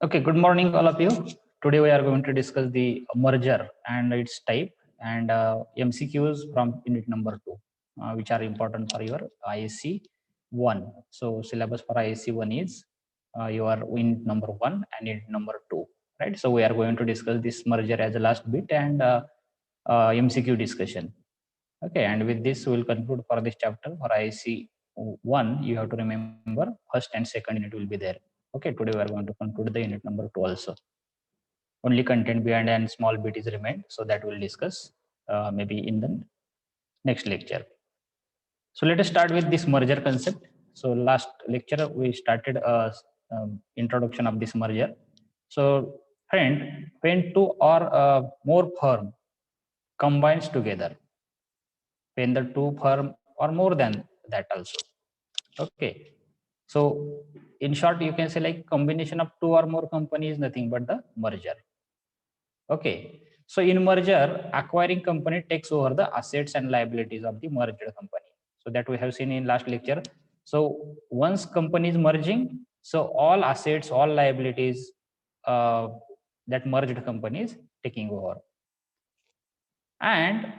Okay, good morning, all of you. Today we are going to discuss the merger and its type and MCQs from unit number 2, which are important for your ISC 1. So, syllabus for ISC 1 is your unit number 1 and unit number 2, right? So, we are going to discuss this merger as a last bit and MCQ discussion. Okay, and with this, we will conclude for this chapter for ISC 1. You have to remember first and second unit will be there. Okay, today we are going to conclude the unit number 2 also. Only content behind and small bit is remained, so that we'll discuss maybe in the next lecture. So let us start with this merger concept. So last lecture we started introduction of this merger. So friend, when two or more firm combines together, when the two firm or more than that also. Okay, so in short, you can say like combination of two or more companies is nothing but the merger. Okay. So in merger, acquiring company takes over the assets and liabilities of the merged company. So that we have seen in last lecture. So once company is merging, so all assets, all liabilities uh, that merged company is taking over. And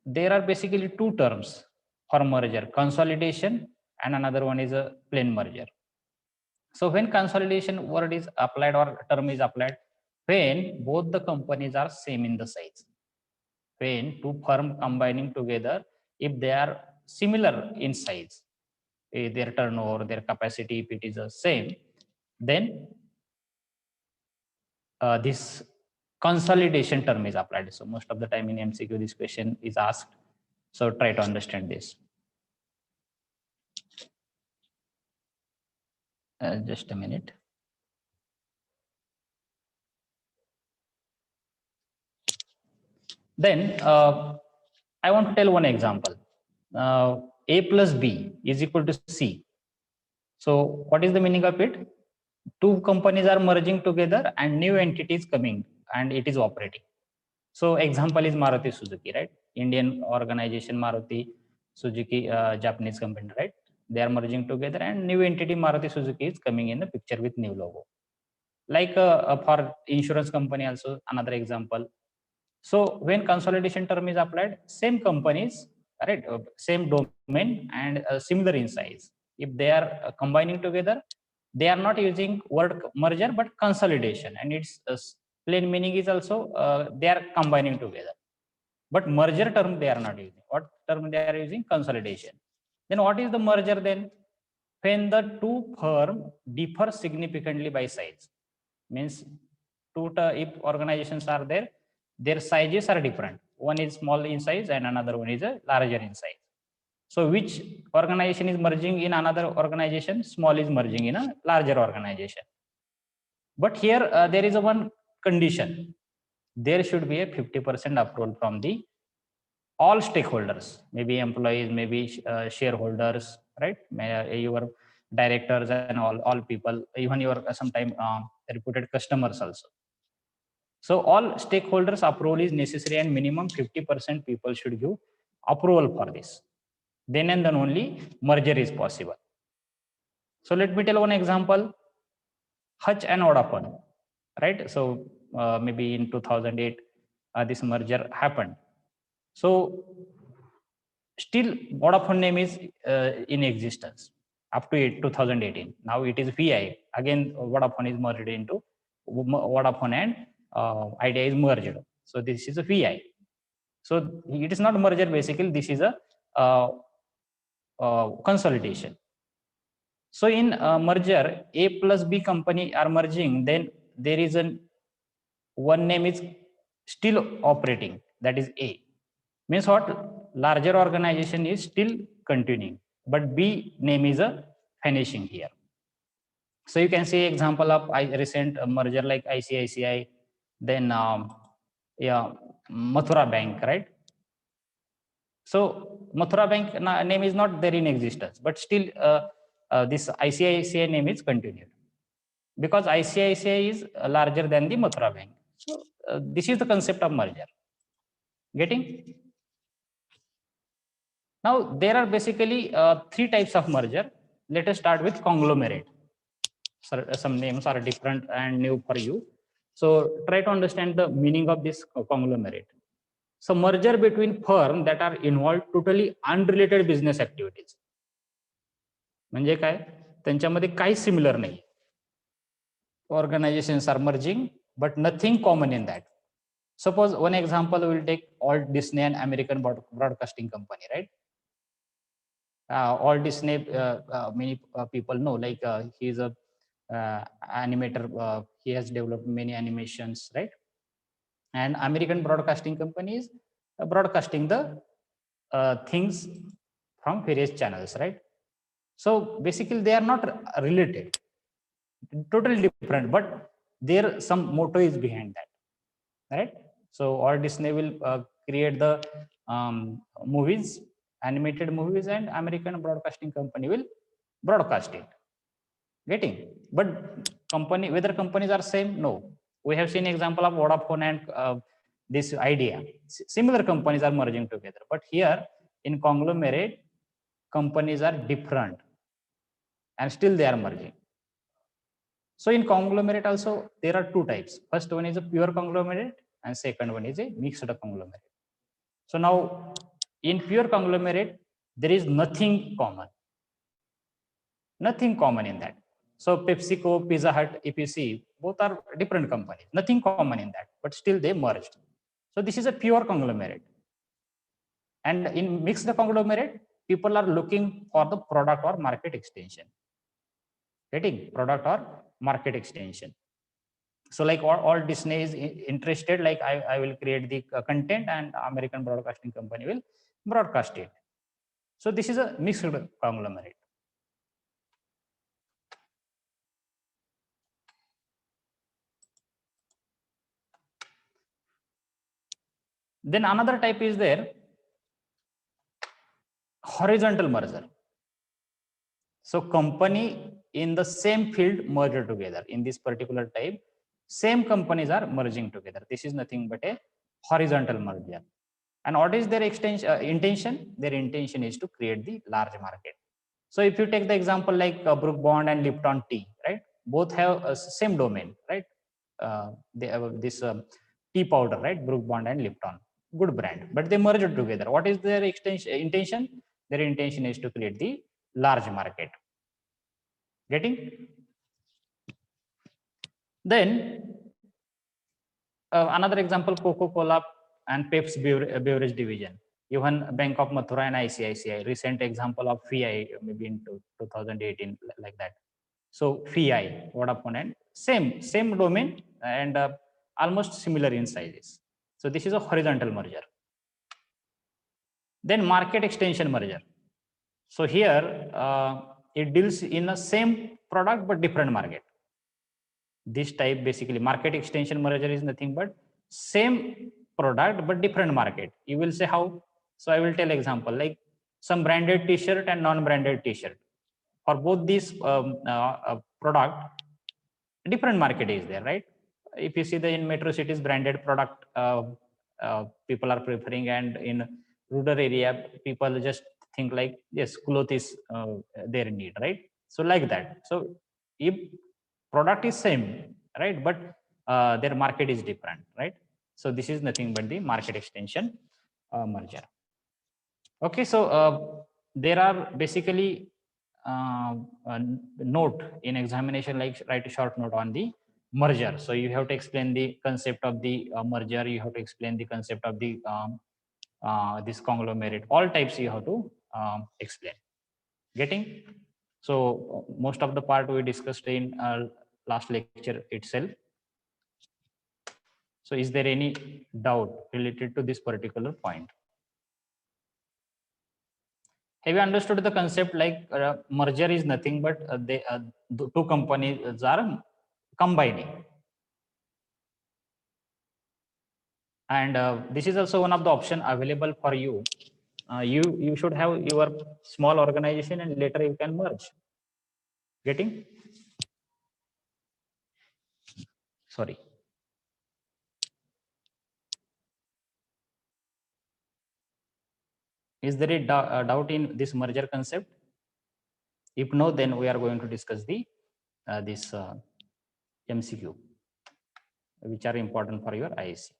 there are basically two terms for merger: consolidation and another one is a plain merger. So when consolidation word is applied or term is applied, when both the companies are same in the size, when two firm combining together, if they are similar in size, their turnover, their capacity, if it is the same, then this consolidation term is applied. So most of the time in MCQ, this question is asked. So try to understand this. Just a minute. Then I want to tell one example. A plus B is equal to C. So what is the meaning of it? Two companies are merging together and new entity is coming and it is operating. So example is Maruti Suzuki, right? Indian organization Maruti Suzuki, Japanese company, right? They are merging together and new entity Maruti Suzuki is coming in the picture with new logo. Like for insurance company also another example. So when consolidation term is applied, same companies, right, same domain and similar in size. If they are combining together, they are not using word merger but consolidation, and its plain meaning is also they are combining together. But merger term they are not using. What term they are using? Consolidation. Then what is the merger then? When the two firm differ significantly by size, means if organizations are there, their sizes are different. One is small in size and another one is a larger in size. So which organization is merging in another organization? Small is merging in a larger organization. But here there is a one condition. There should be a 50% approval from the all stakeholders, maybe employees, maybe shareholders, right? Your directors and all people, even your sometime reputed customers also. So all stakeholders approval is necessary and minimum 50% people should give approval for this. Then and then only merger is possible. So let me tell one example. Hutch and Vodafone, right? So maybe in 2008, this merger happened. So still Vodafone name is in existence up to 2018. Now it is VI. Again, Vodafone is merged into Vodafone and Idea is merged. So this is a VI. So it is not merger basically. This is a consolidation. So in merger, A plus B company are merging. Then there is an one name is still operating. That is A. Means what? Larger organization is still continuing, but B name is a finishing here. So you can see example of recent merger like ICICI, then yeah, Mathura Bank, right? So Mathura Bank name is not there in existence, but still this ICICI name is continued because ICICI is larger than the Mathura Bank. So this is the concept of merger. Getting? Now there are basically three types of merger. Let us start with conglomerate. some names are different and new for you. So try to understand the meaning of this conglomerate. So merger between firm that are involved totally unrelated business activities. म्हणजे काय, त्यांच्यामध्ये काही similar नाही. Organizations are merging, but nothing common in that. Suppose one example we'll take Walt Disney and American Broadcasting Company, right? Walt Disney, many people know, like he's a animator. He has developed many animations, right? And American Broadcasting Company is broadcasting the things from various channels, right? So basically, they are not related, totally different, but there some motto is behind that, right? So Walt Disney will create the movies, animated movies, and American Broadcasting Company will broadcast it. Getting, but company, whether companies are same? No. We have seen example of Vodafone and this idea. Similar companies are merging together, but here in conglomerate, companies are different, and still they are merging. So in conglomerate also there are two types. First one is a pure conglomerate, and second one is a mixed conglomerate. So now in pure conglomerate, there is nothing common. Nothing common in that. So PepsiCo, Pizza Hut, if you see, both are different companies. Nothing common in that, but still they merged. So this is a pure conglomerate. And in mixed conglomerate, people are looking for the product or market extension. Getting product or market extension. So like all Disney is interested, like I will create the content and American Broadcasting Company will broadcast it. So this is a mixed conglomerate. Then another type is there, horizontal merger. So company in the same field merger together. In this particular type, same companies are merging together. This is nothing but a horizontal merger. And what is their intention? Their intention is to create the large market. So if you take the example like Brook Bond and Lipton tea, right? Both have a same domain, right? They have this tea powder, right? Brook Bond and Lipton, good brand, but they merged together. What is their intention? Their intention is to create the large market. Getting? Then another example, Coca-Cola and Pepsi beverage division, even Bank of Mathura and ICICI. Recent example of FII, maybe in 2018, like that. So FII, Vodafone, and same domain and almost similar in sizes. So this is a horizontal merger. Then market extension merger. So here it deals in the same product but different market. This type basically market extension merger is nothing but same product but different market. You will say how? So I will tell example like some branded t-shirt and non-branded t-shirt. For both these product, different market is there, right? If you see the in metro cities branded product people are preferring, and in rural area people just think like yes, cloth is their need, right? So like that. So if product is same, right, but their market is different, right? So this is nothing but the market extension merger. Okay, so there are basically note in examination, like write a short note on the merger. So you have to explain the concept of the merger. You have to explain the concept of the this conglomerate. All types you have to explain. Getting? So most of the part we discussed in last lecture itself. So is there any doubt related to this particular point? Have you understood the concept? Like merger is nothing but two companies are combining, and this is also one of the option available for you. You should have your small organization and later you can merge. Getting? Sorry. Is there a doubt in this merger concept? If no, then we are going to discuss the this MCQ, which are important for your ISC.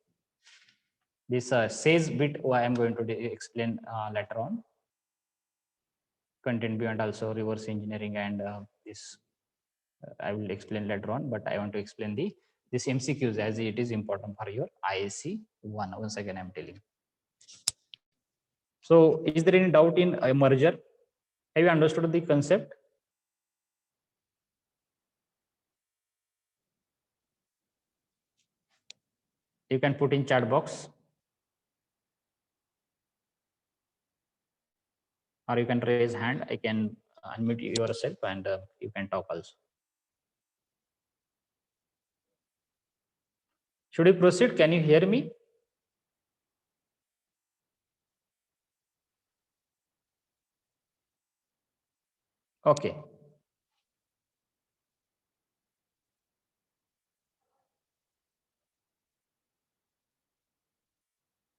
This says bit I am going to explain later on. Content beyond also reverse engineering and this I will explain later on, but I want to explain this MCQs as it is important for your ISC 1. Once again, I'm telling. So is there any doubt in a merger? Have you understood the concept? You can put in chat box, or you can raise hand. I can unmute yourself and you can talk also. Should we proceed? Can you hear me? Okay.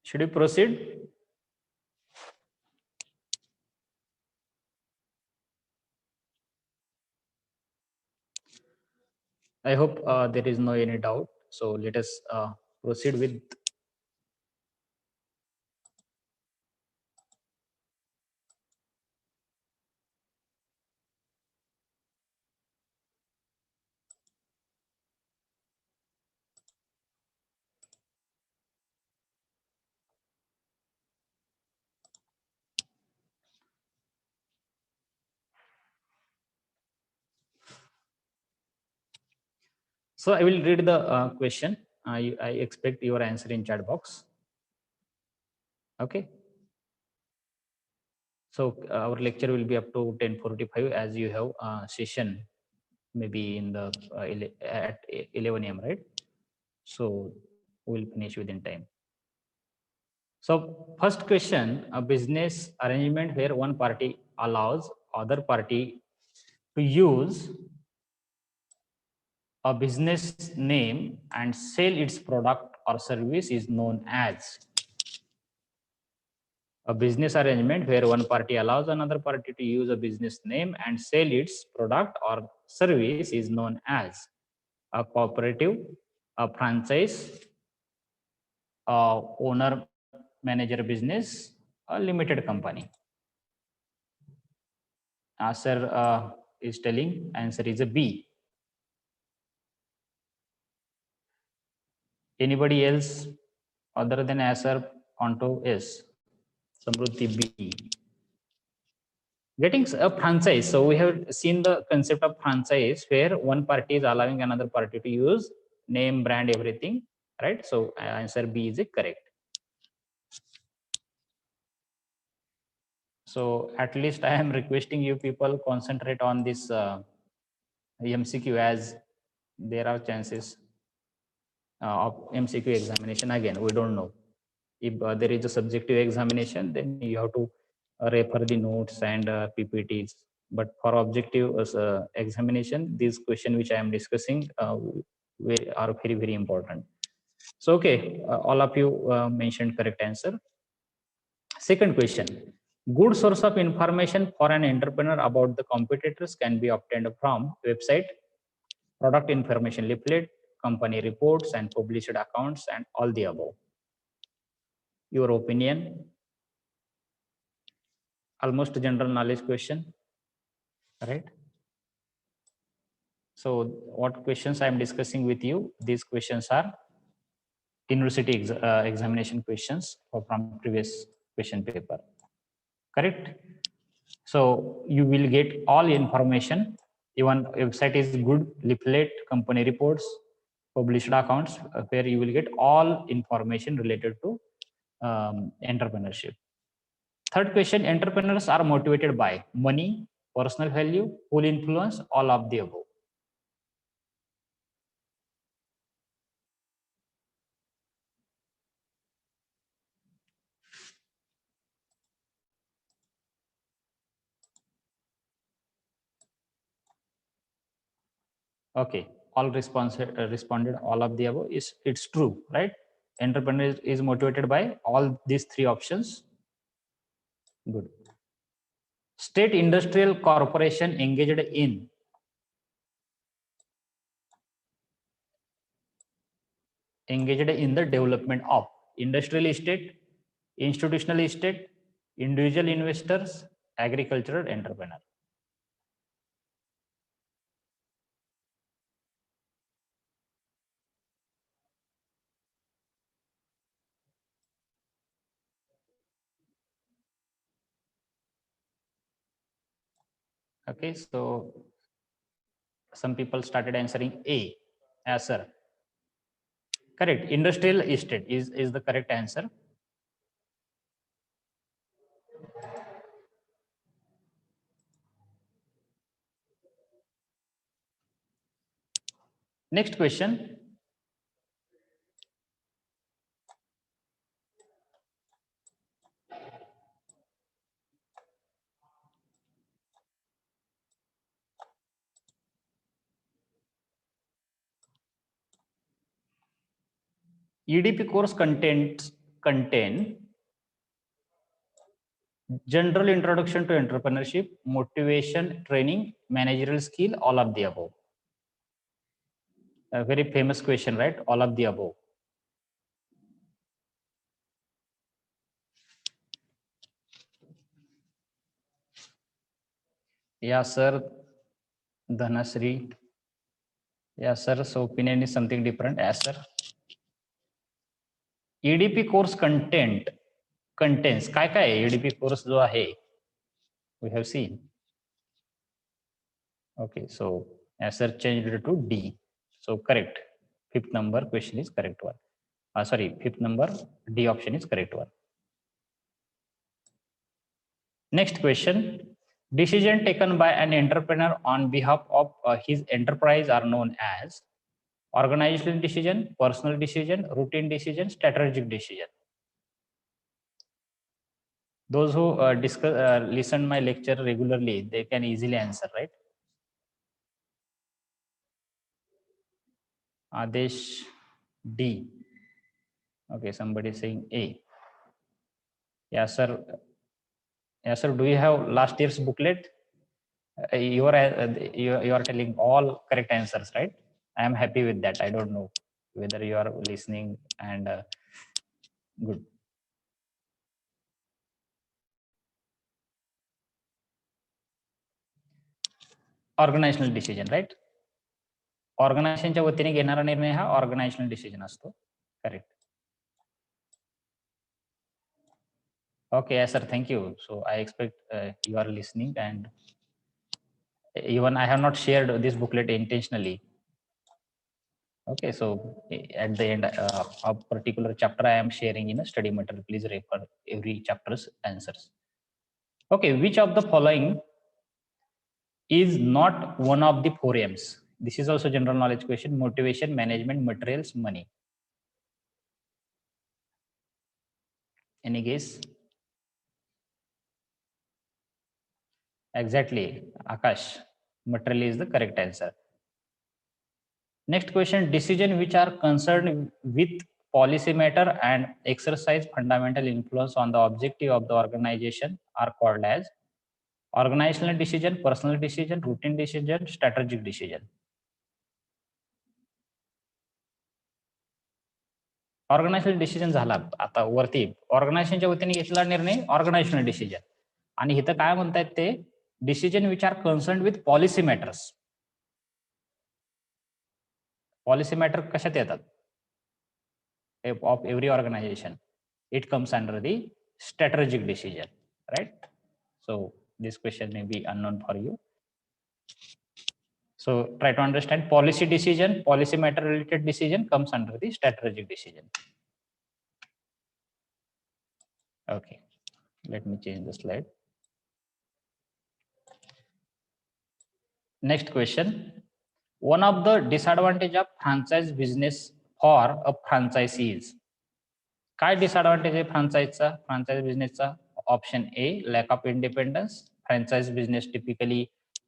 Should we proceed? I hope there is no any doubt. So let us proceed with. So I will read the question. I expect your answer in chat box. Okay. So our lecture will be up to 10:45 as you have session maybe in the at 11 a.m. right? So we'll finish within time. So first question: a business arrangement where one party allows other party to use a business name and sell its product or service is known as. A business arrangement where one party allows another party to use a business name and sell its product or service is known as a cooperative, a franchise, a owner manager business, a limited company. Answer is telling answer is a B. Anybody else other than answer onto S? Samruddhi B. Getting a franchise. So we have seen the concept of franchise where one party is allowing another party to use name, brand, everything, right? So answer B is correct. So at least I am requesting you people concentrate on this MCQ as there are chances of MCQ examination. Again, we don't know if there is a subjective examination, then you have to refer the notes and PPTs. But for objective examination, these questions which I am discussing are very, very important. So, okay, all of you mentioned correct answer. Second question: good source of information for an entrepreneur about the competitors can be obtained from website, product information leaflet, company reports and published accounts, and all the above. Your opinion? Almost general knowledge question, right? So what questions I am discussing with you, these questions are university examination questions from previous question paper, correct? So you will get all information. Even website is good, leaflet, company reports, published accounts, where you will get all information related to entrepreneurship. Third question: entrepreneurs are motivated by money, personal value, pull influence, all of the above. Okay, all responded all of the above. It's true, right? Entrepreneur is motivated by all these three options. Good. State industrial corporation engaged in engaged in the development of industrial estate, institutional estate, individual investors, agricultural entrepreneur. Okay, so some people started answering A. Yes, sir. Correct. Industrial estate is the correct answer. Next question. EDP course contain general introduction to entrepreneurship, motivation, training, managerial skill, all of the above. A very famous question, right? All of the above. Yeah, sir. Dhanasri. Yeah, sir. So opinion is something different. Yes, sir. EDP course contains काय काय EDP course जो आहे we have seen. Okay, so answer changed to D. So correct. Fifth number question is correct one. Sorry, fifth number D option is correct one. Next question. Decision taken by an entrepreneur on behalf of his enterprise are known as organizational decision, personal decision, routine decision, strategic decision. Those who listen my lecture regularly, they can easily answer, right? Adesh D. Okay, somebody is saying A. Yeah, sir. Yeah, sir. Do you have last year's booklet? You are telling all correct answers, right? I am happy with that. I don't know whether you are listening and good. Organizational decision, right? ऑर्गनायझेशनच्या वतीने घेणारा निर्णय हा organisational decision असतो. Correct. Okay, yes, sir. Thank you. So I expect you are listening, and even I have not shared this booklet intentionally. Okay, so at the end of particular chapter, I am sharing in a study material. Please refer every chapter's answers. Okay, which of the following is not one of the four M's? This is also general knowledge question: motivation, management, materials, money. Any guess? Exactly, Akash. Material is the correct answer. Next question, decision which are concerned with policy matter and exercise fundamental influence on the objective of the organization are called as organizational decision, personal decision, routine decision, strategic decision. Organisational decision झाला आता वरती ऑर्गनायझेशनच्या वतीने घेतला निर्णय organisational decision आणि इथं काय म्हणतायत ते decision which are concern with policy matters. Policy matter कशात येतात of every organisation? It comes under the strategic decision, right? So this question may be unknown for you. So try to understand policy decision, policy matter related decision comes under the strategic decision. Okay, let me change the slide. Next question. One of the disadvantage of franchise business for a franchisee is. काय disadvantage आहे फ्रँचाइजचा, franchise बिझनेसचा? Option A, lack of independence. Franchise business typically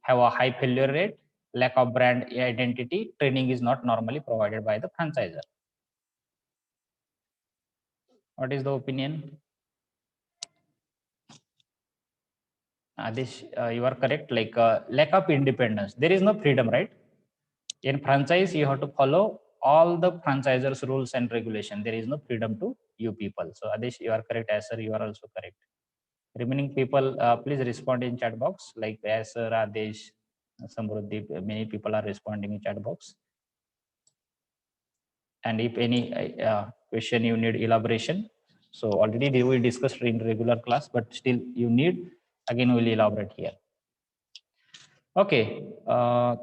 have a high failure rate, lack of brand identity, training is not normally provided by the franchisor. What is the opinion? This you are correct. Like lack of independence, there is no freedom, right? In franchise, you have to follow all the franchisors rules and regulation. There is no freedom to you people. So Adesh, you are correct. As sir, you are also correct. Remaining people, please respond in chat box. Like as sir, Adesh, Samruddhi, many people are responding in chat box. And if any question you need elaboration, so already we discussed in regular class, but still you need, again we'll elaborate here. Okay,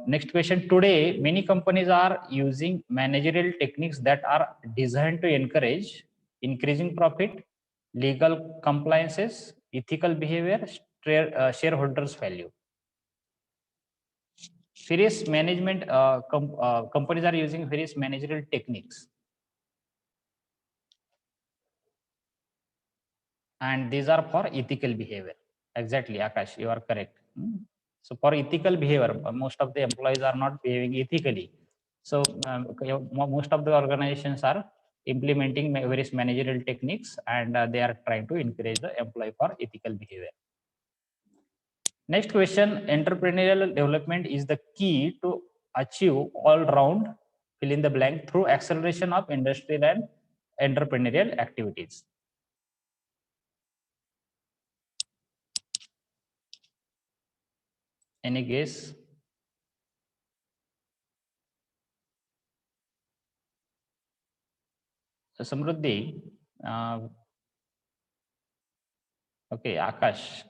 next question. Today, many companies are using managerial techniques that are designed to encourage increasing profit, legal compliances, ethical behavior, shareholders value. Various management companies are using various managerial techniques, and these are for ethical behavior. Exactly, Akash, you are correct. So for ethical behavior, most of the employees are not behaving ethically. So most of the organizations are implementing various managerial techniques, and they are trying to encourage the employee for ethical behavior. Next question, entrepreneurial development is the key to achieve all round fill in the blank through acceleration of industrial and entrepreneurial activities. Any guess? So Samruddhi, okay, Akash.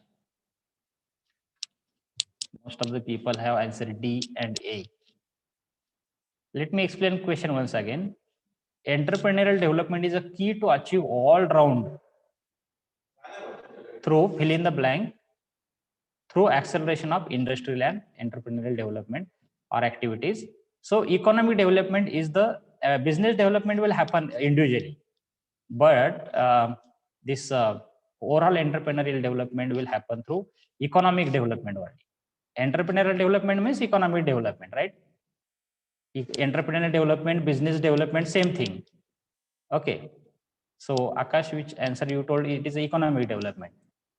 Most of the people have answered D and A. Let me explain question once again. Entrepreneurial development is a key to achieve all round through fill in the blank through acceleration of industrial and entrepreneurial development or activities. So economic development is the business development will happen individually, but this overall entrepreneurial development will happen through economic development only. Entrepreneurial development means economic development, right? Entrepreneurial development, business development, same thing. Okay. So Akash, which answer you told, it is economic development.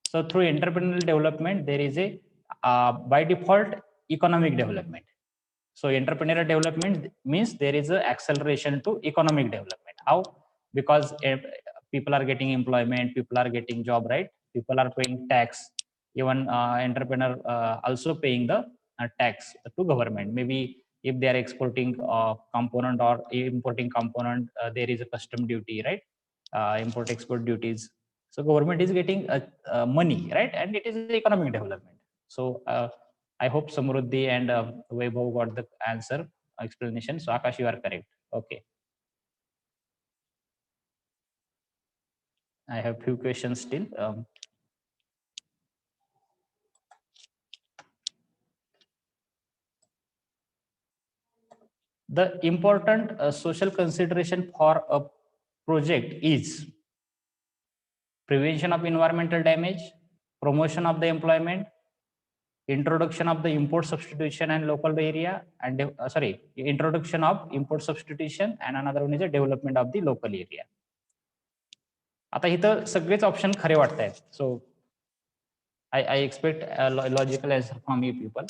So through entrepreneurial development, there is a by default economic development. So entrepreneurial development means there is a acceleration to economic development. How? Because people are getting employment, people are getting job, right? People are paying tax. Even entrepreneur also paying the tax to government. Maybe if they are exporting component or importing component, there is a custom duty, right? Import export duties. So government is getting money, right? And it is economic development. So I hope Samruddhi and Vaibhav got the answer explanation. So Akash, you are correct. Okay. I have few questions still. The important social consideration for a project is prevention of environmental damage, promotion of the employment, introduction of the import substitution and local area, and introduction of import substitution, and another one is the development of the local area. आता इथं सगळेच option खरे वाटत आहेत. सो I expect a logical answer from you people.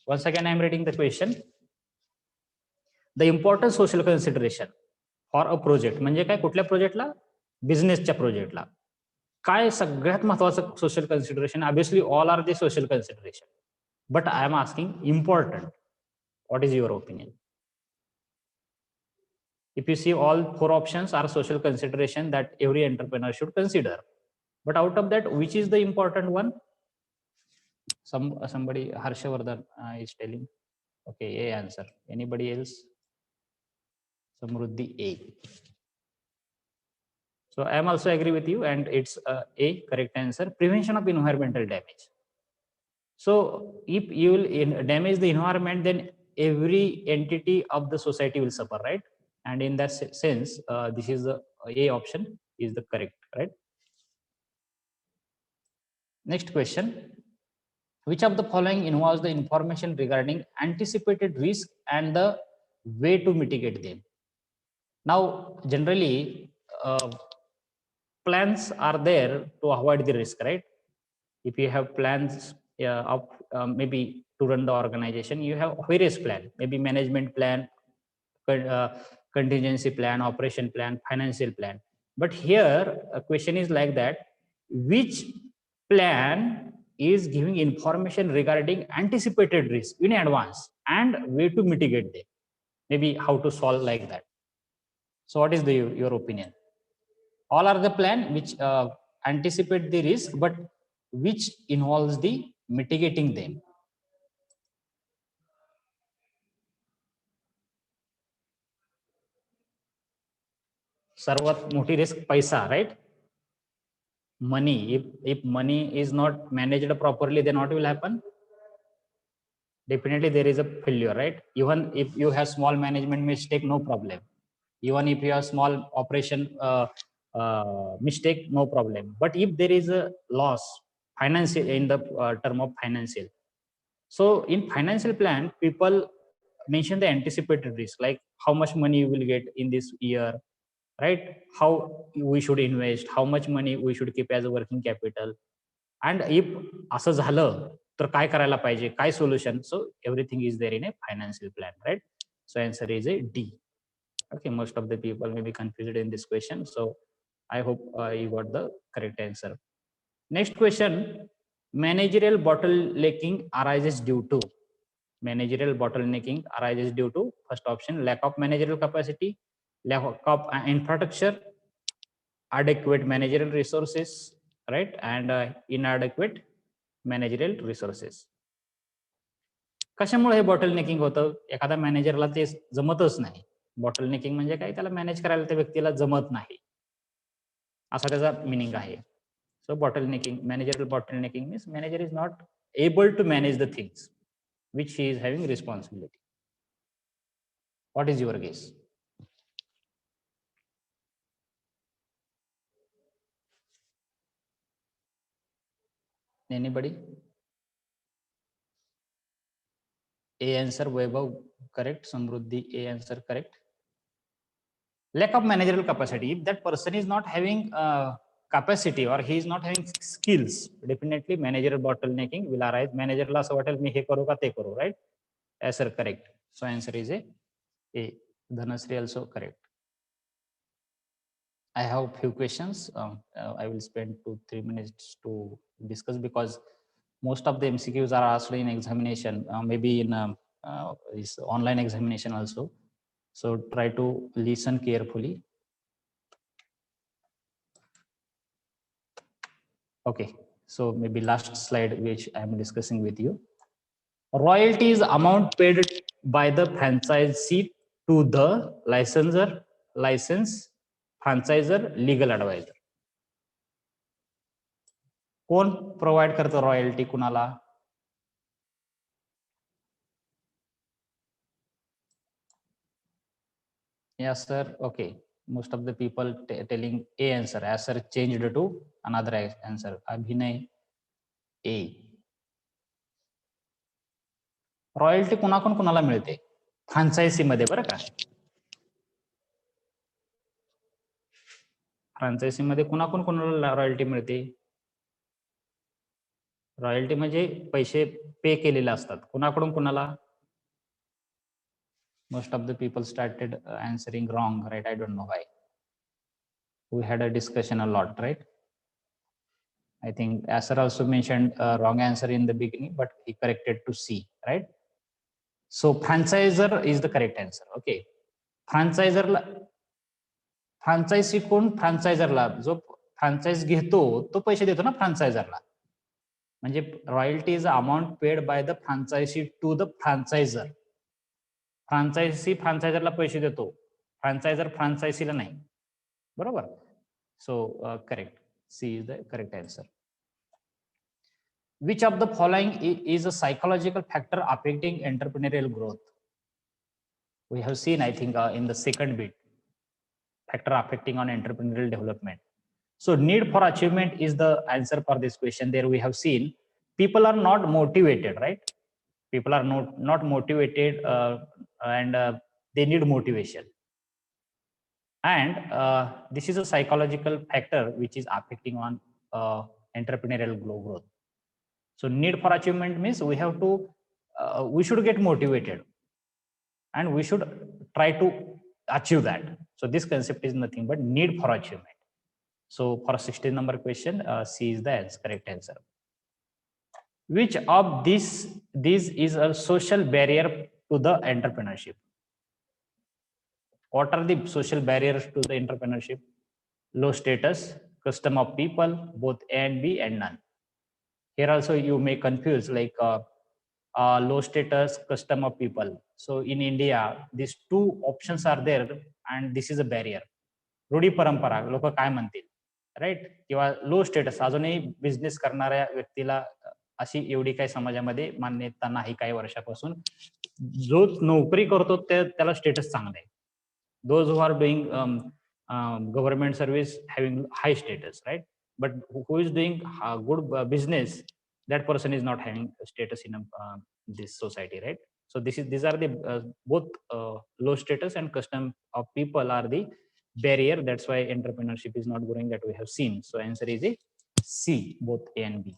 Once again, I am reading the question. The important social consideration for a project म्हणजे काय, कुठल्या प्रोजेक्टला? बिझनेसच्या प्रोजेक्टला. काय सगळ्यात महत्वाचं social consideration? Obviously all are the social consideration, but I am asking important. What is your opinion? If you see, all four options are social consideration that every entrepreneur should consider. But out of that, which is the important one? Somebody, Harshavardhan is telling. Okay, A answer. Anybody else? Samruddhi, A. So I am also agree with you, and it's A correct answer. Prevention of environmental damage. So if you will damage the environment, then every entity of the society will suffer, right? And in that sense, this is the A option is the correct, right? Next question. Which of the following involves the information regarding anticipated risk and the way to mitigate them? Now, generally, plans are there to avoid the risk, right? If you have plans of maybe to run the organization, you have various plan, maybe management plan, contingency plan, operation plan, financial plan. But here a question is like that, which plan is giving information regarding anticipated risk in advance and way to mitigate them, maybe how to solve like that. So what is your opinion? All are the plan which anticipate the risk, but which involves the mitigating them. सर्वात मोठी risk पैसा, right? Money. If money is not managed properly, then what will happen? Definitely there is a failure, right? Even if you have small management mistake, no problem. Even if you have small operation mistake, no problem. But if there is a loss, financial in the term of financial. So in financial plan, people mention the anticipated risk, like how much money you will get in this year, right? How we should invest, how much money we should keep as a working capital. And if असं झालं तर काय करायला पाहिजे, काय solution? So everything is there in a financial plan, right? So answer is a D. Okay, most of the people may be confused in this question. So I hope you got the correct answer. Next question, managerial bottlenecking arises due to. Managerial bottlenecking arises due to, first option, lack of managerial capacity, lack of infrastructure, adequate managerial resources, right? And inadequate managerial resources. कशामुळे हे bottle necking होतं? एखादा मॅनेजरला ते जमतच नाही. Bottle necking म्हणजे काय, त्याला मॅनेज करायला त्या व्यक्तीला जमत नाही, असा त्याचा मिनिंग आहे. So bottlenecking, managerial bottlenecking means manager is not able to manage the things which he is having responsibility. What is your guess? Anybody? A answer, Vaibhav correct, Samruddhi A answer correct. Lack of managerial capacity. If that person is not having capacity or he is not having skills, definitely managerial bottlenecking will arise. Manager ला असं वाटेल मी हे करू का ते करू, right? Answer correct. So answer is A. Dhanasri also correct. I have few questions. I will spend 2-3 minutes to discuss because most of the MCQs are asked in examination, maybe in this online examination also. So try to listen carefully. Okay, so maybe last slide which I am discussing with you. Royalty is amount paid by the franchisee to the licensor, franchisor, legal advisor. कोण provide करतं royalty कुणाला? Yes sir. Okay, most of the people telling A answer. Answer changed to another answer. Abhinay A. Royalty कुणाकडून कुणाला मिळते? फ्रांचायझी मध्ये, बरं का? फ्रांचायझी मध्ये कुणाकडून कुणाला रॉयल्टी मिळते? रॉयल्टी म्हणजे पैसे पे केलेले असतात. कुणाकडून कुणाला? Most of the people started answering wrong, right? I don't know why. We had a discussion a lot, right? I think Asar also mentioned a wrong answer in the beginning, but he corrected to C, right? So franchisor is the correct answer. Okay. फ्रांचायझरला, फ्रांचायझी कोण? फ्रांचायझरला जो franchise घेतो तो पैसे देतो ना फ्रांचायझरला. म्हणजे royalty is amount paid by the franchisee to the franchisor. Franchisee फ्रांचायझरला पैसे देतो, फ्रांचायझर फ्रांचायझीला नाही, बरोबर? So correct, C is the correct answer. Which of the following is a psychological factor affecting entrepreneurial growth? We have seen, I think, in the second bit, factor affecting on entrepreneurial development. So need for achievement is the answer for this question. There we have seen people are not motivated, right? People are not motivated and they need motivation. And this is a psychological factor which is affecting on entrepreneurial growth. So need for achievement means we have to, we should get motivated and we should try to achieve that. So this concept is nothing but need for achievement. So for 16 number question, C is the correct answer. Which of these is a social barrier to the entrepreneurship? What are the social barriers to the entrepreneurship? Low status, custom of people, both A and B, and none. Here also you may confuse like low status, custom of people. So in India, these two options are there, and this is a barrier. रूढी परंपरा लोक काय म्हणतील, right? किंवा लो status, अजूनही business करणाऱ्या व्यक्तीला अशी एवढी काही समाजामध्ये मान्यता नाही काही वर्षापासून. जो नोकरी करतो त्याला स्टेटस चांगला आहे. Those who are doing government service having high status, right? But who is doing good business, that person is not having status in this society, right? So these are the both low status and custom of people are the barrier. That's why entrepreneurship is not growing, that we have seen. So answer is a C, both A and B.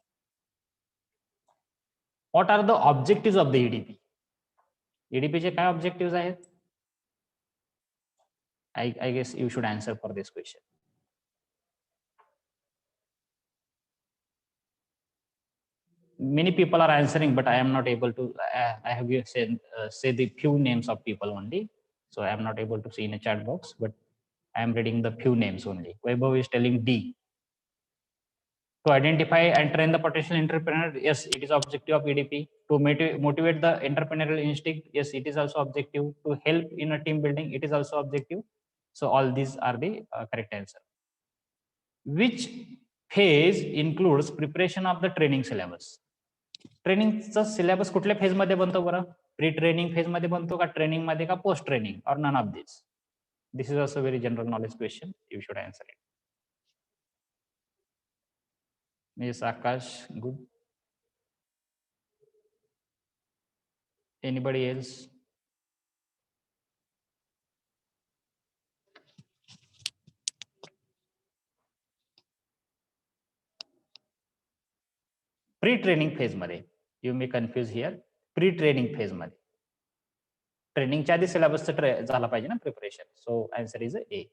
What are the objectives of the EDP? EDP चे काय objectives आहेत? I guess you should answer for this question. Many people are answering, but I am not able to. I have say the few names of people only, so I am not able to see in a chat box. But I am reading the few names only. Vaibhav is telling D. To identify and train the potential entrepreneur, yes, it is objective of EDP. To motivate the entrepreneurial instinct, yes, it is also objective. To help in a team building, it is also objective. So all these are the correct answer. Which phase includes preparation of the training syllabus? ट्रेनिंगचा syllabus कुठल्या phase मध्ये बनतो बरं? Pre training phase मध्ये बनतो का, training मध्ये का, post training, or none of this? This is also very general knowledge question. You should answer it. Yes, Akash, good. Anybody else? Pre training phase मध्ये, you may confuse here. Pre training phase मध्ये ट्रेनिंगच्या आधी सिलेबसचा झाला पाहिजे ना preparation. So answer is A.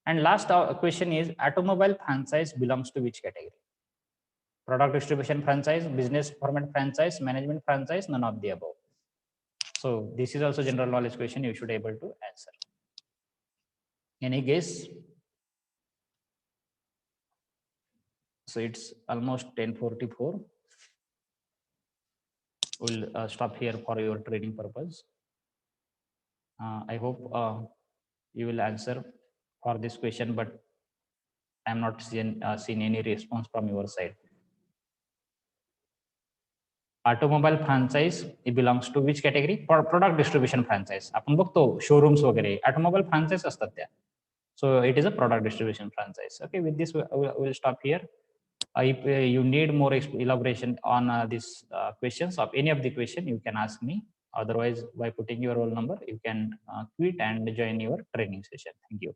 And last question is, automobile franchise belongs to which category? Product distribution franchise, business format franchise, management franchise, none of the above. So this is also general knowledge question, you should be able to answer. Any guess? So it's almost 10:44. We'll stop here for your training purpose. I hope you will answer for this question, but I am not seen any response from your side. Automobile franchise, it belongs to which category? Product distribution franchise. आपण बघतो showrooms वगैरे, automobile franchise असतात त्या. So it is a product distribution franchise. Okay, with this we'll stop here. If you need more elaboration on these questions, of any of the question, you can ask me. Otherwise, by putting your roll number, you can quit and join your training session. Thank you.